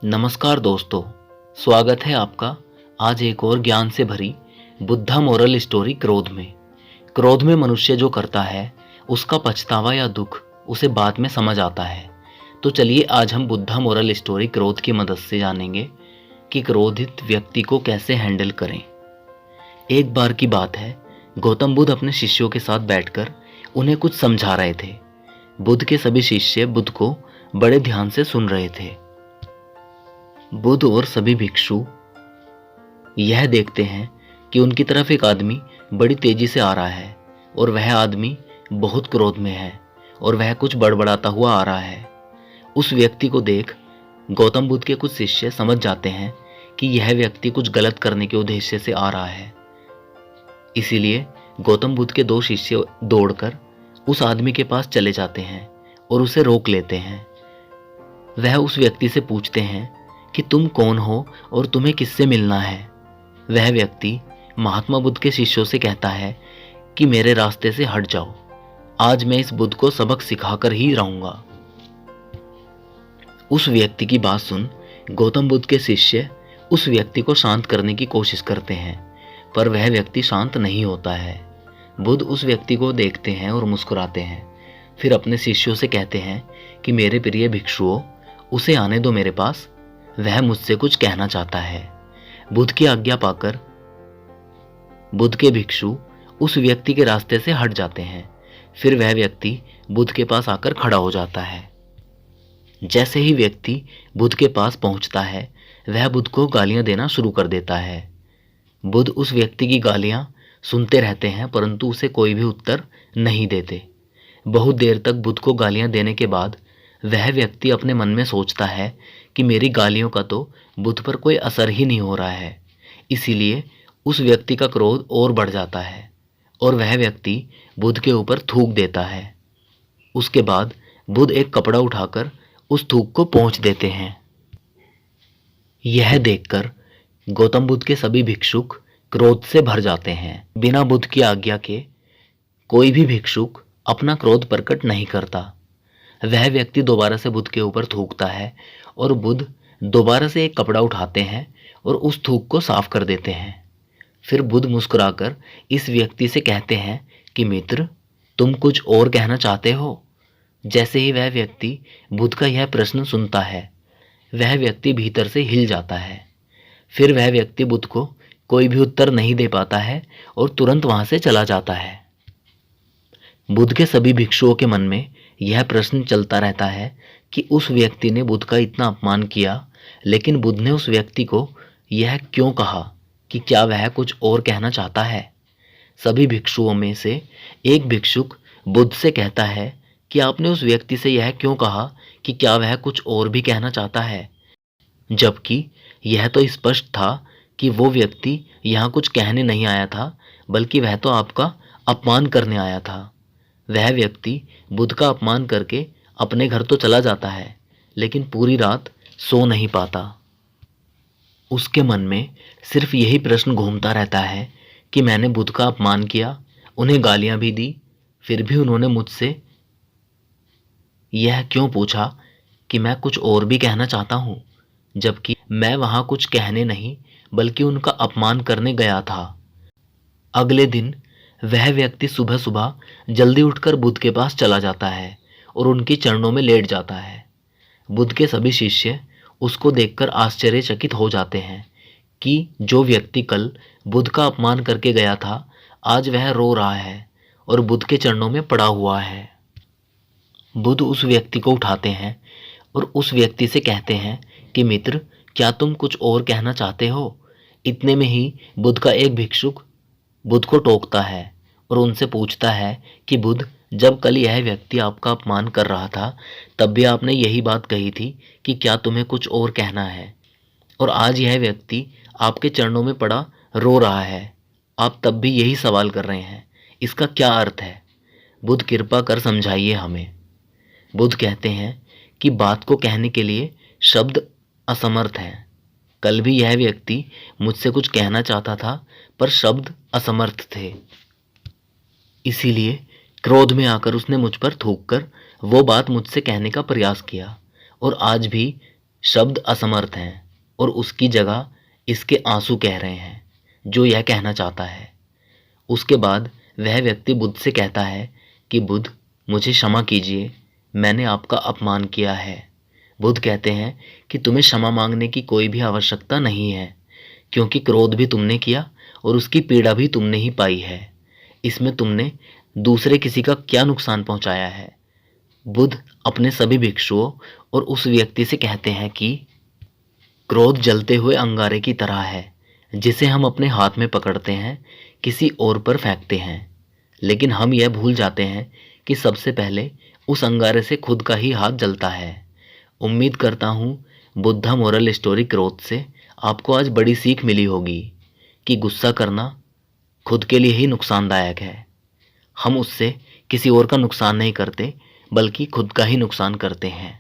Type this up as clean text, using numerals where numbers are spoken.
नमस्कार दोस्तों, स्वागत है आपका आज एक और ज्ञान से भरी बुद्धा मोरल स्टोरी क्रोध में। क्रोध में मनुष्य जो करता है उसका पछतावा या दुख उसे बाद में समझ आता है। तो चलिए आज हम बुद्धा मोरल स्टोरी क्रोध की मदद से जानेंगे कि क्रोधित व्यक्ति को कैसे हैंडल करें। एक बार की बात है, गौतम बुद्ध अपने शिष्यों के साथ बैठकर उन्हें कुछ समझा रहे थे। बुद्ध के सभी शिष्य बुद्ध को बड़े ध्यान से सुन रहे थे। बुद्ध और सभी भिक्षु यह देखते हैं कि उनकी तरफ एक आदमी बड़ी तेजी से आ रहा है और वह आदमी बहुत क्रोध में है और वह कुछ बड़बड़ाता हुआ आ रहा है। उस व्यक्ति को देख गौतम बुद्ध के कुछ शिष्य समझ जाते हैं कि यह व्यक्ति कुछ गलत करने के उद्देश्य से आ रहा है। इसीलिए गौतम बुद्ध के दो शिष्य दौड़कर उस आदमी के पास चले जाते हैं और उसे रोक लेते हैं। वह उस व्यक्ति से पूछते हैं कि तुम कौन हो और तुम्हें किससे मिलना है। वह व्यक्ति महात्मा बुद्ध के शिष्यों से कहता है कि मेरे रास्ते से हट जाओ, आज मैं इस बुद्ध को सबक सिखाकर ही रहूंगा। उस व्यक्ति की बात सुन गौतम बुद्ध के शिष्य उस व्यक्ति को शांत करने की कोशिश करते हैं, पर वह व्यक्ति शांत नहीं होता है। बुद्ध उस व्यक्ति को देखते हैं और मुस्कुराते हैं। फिर अपने शिष्यों से कहते हैं कि मेरे प्रिय भिक्षुओं, उसे आने दो मेरे पास, वह मुझसे कुछ कहना चाहता है। बुद्ध की आज्ञा पाकर बुद्ध के भिक्षु उस व्यक्ति के रास्ते से हट जाते हैं। फिर वह व्यक्ति बुद्ध के पास आकर खड़ा हो जाता है। जैसे ही व्यक्ति बुद्ध के पास पहुंचता है, वह बुद्ध को गालियां देना शुरू कर देता है। बुद्ध उस व्यक्ति की गालियां सुनते रहते हैं, परंतु उसे कोई भी उत्तर नहीं देते। बहुत देर तक बुद्ध को गालियां देने के बाद वह व्यक्ति अपने मन में सोचता है कि मेरी गालियों का तो बुद्ध पर कोई असर ही नहीं हो रहा है। इसीलिए उस व्यक्ति का क्रोध और बढ़ जाता है और वह व्यक्ति बुद्ध के ऊपर थूक देता है। उसके बाद बुद्ध एक कपड़ा उठाकर उस थूक को पोंछ देते हैं। यह देखकर गौतम बुद्ध के सभी भिक्षुक क्रोध से भर जाते हैं। बिना बुद्ध की आज्ञा के कोई भी भिक्षुक अपना क्रोध प्रकट नहीं करता। वह व्यक्ति दोबारा से बुद्ध के ऊपर थूकता है और बुद्ध दोबारा से एक कपड़ा उठाते हैं और उस थूक को साफ कर देते हैं। फिर बुद्ध मुस्कुराकर इस व्यक्ति से कहते हैं कि मित्र, तुम कुछ और कहना चाहते हो। जैसे ही वह व्यक्ति बुद्ध का यह प्रश्न सुनता है, वह व्यक्ति भीतर से हिल जाता है। फिर वह व्यक्ति बुद्ध को कोई भी उत्तर नहीं दे पाता है और तुरंत वहां से चला जाता है। बुद्ध के सभी भिक्षुओं के मन में यह प्रश्न चलता रहता है कि उस व्यक्ति ने बुद्ध का इतना अपमान किया, लेकिन बुद्ध ने उस व्यक्ति को यह क्यों कहा कि क्या वह कुछ और कहना चाहता है। सभी भिक्षुओं में से एक भिक्षुक बुद्ध से कहता है कि आपने उस व्यक्ति से यह क्यों कहा कि क्या वह कुछ और भी कहना चाहता है, जबकि यह तो स्पष्ट था कि वो व्यक्ति यहाँ कुछ कहने नहीं आया था, बल्कि वह तो आपका अपमान करने आया था। वह व्यक्ति बुद्ध का अपमान करके अपने घर तो चला जाता है, लेकिन पूरी रात सो नहीं पाता। उसके मन में सिर्फ यही प्रश्न घूमता रहता है कि मैंने बुद्ध का अपमान किया, उन्हें गालियां भी दी, फिर भी उन्होंने मुझसे यह क्यों पूछा कि मैं कुछ और भी कहना चाहता हूँ, जबकि मैं वहाँ कुछ कहने नहीं बल्कि उनका अपमान करने गया था। अगले दिन वह व्यक्ति सुबह सुबह जल्दी उठकर बुद्ध के पास चला जाता है और उनके चरणों में लेट जाता है। बुद्ध के सभी शिष्य उसको देखकर आश्चर्यचकित हो जाते हैं कि जो व्यक्ति कल बुद्ध का अपमान करके गया था, आज वह रो रहा है और बुद्ध के चरणों में पड़ा हुआ है। बुद्ध उस व्यक्ति को उठाते हैं और उस व्यक्ति से कहते हैं कि मित्र, क्या तुम कुछ और कहना चाहते हो। इतने में ही बुद्ध का एक भिक्षुक बुद्ध को टोकता है और उनसे पूछता है कि बुद्ध, जब कल यह व्यक्ति आपका अपमान कर रहा था तब भी आपने यही बात कही थी कि क्या तुम्हें कुछ और कहना है, और आज यह व्यक्ति आपके चरणों में पड़ा रो रहा है, आप तब भी यही सवाल कर रहे हैं, इसका क्या अर्थ है। बुद्ध कृपा कर समझाइए हमें। बुद्ध कहते हैं कि बात को कहने के लिए शब्द असमर्थ हैं। कल भी यह व्यक्ति मुझसे कुछ कहना चाहता था, पर शब्द असमर्थ थे। इसीलिए क्रोध में आकर उसने मुझ पर थूककर वो बात मुझसे कहने का प्रयास किया, और आज भी शब्द असमर्थ हैं और उसकी जगह इसके आंसू कह रहे हैं जो यह कहना चाहता है। उसके बाद वह व्यक्ति बुद्ध से कहता है कि बुद्ध, मुझे क्षमा कीजिए, मैंने आपका अपमान किया है। बुद्ध कहते हैं कि तुम्हें क्षमा मांगने की कोई भी आवश्यकता नहीं है, क्योंकि क्रोध भी तुमने किया और उसकी पीड़ा भी तुमने ही पाई है। इसमें तुमने दूसरे किसी का क्या नुकसान पहुंचाया है। बुद्ध अपने सभी भिक्षुओं और उस व्यक्ति से कहते हैं कि क्रोध जलते हुए अंगारे की तरह है, जिसे हम अपने हाथ में पकड़ते हैं, किसी और पर फेंकते हैं, लेकिन हम यह भूल जाते हैं कि सबसे पहले उस अंगारे से खुद का ही हाथ जलता है। उम्मीद करता हूँ बुद्धा मोरल स्टोरी क्रोध से आपको आज बड़ी सीख मिली होगी कि गुस्सा करना खुद के लिए ही नुकसानदायक है। हम उससे किसी और का नुकसान नहीं करते, बल्कि खुद का ही नुकसान करते हैं।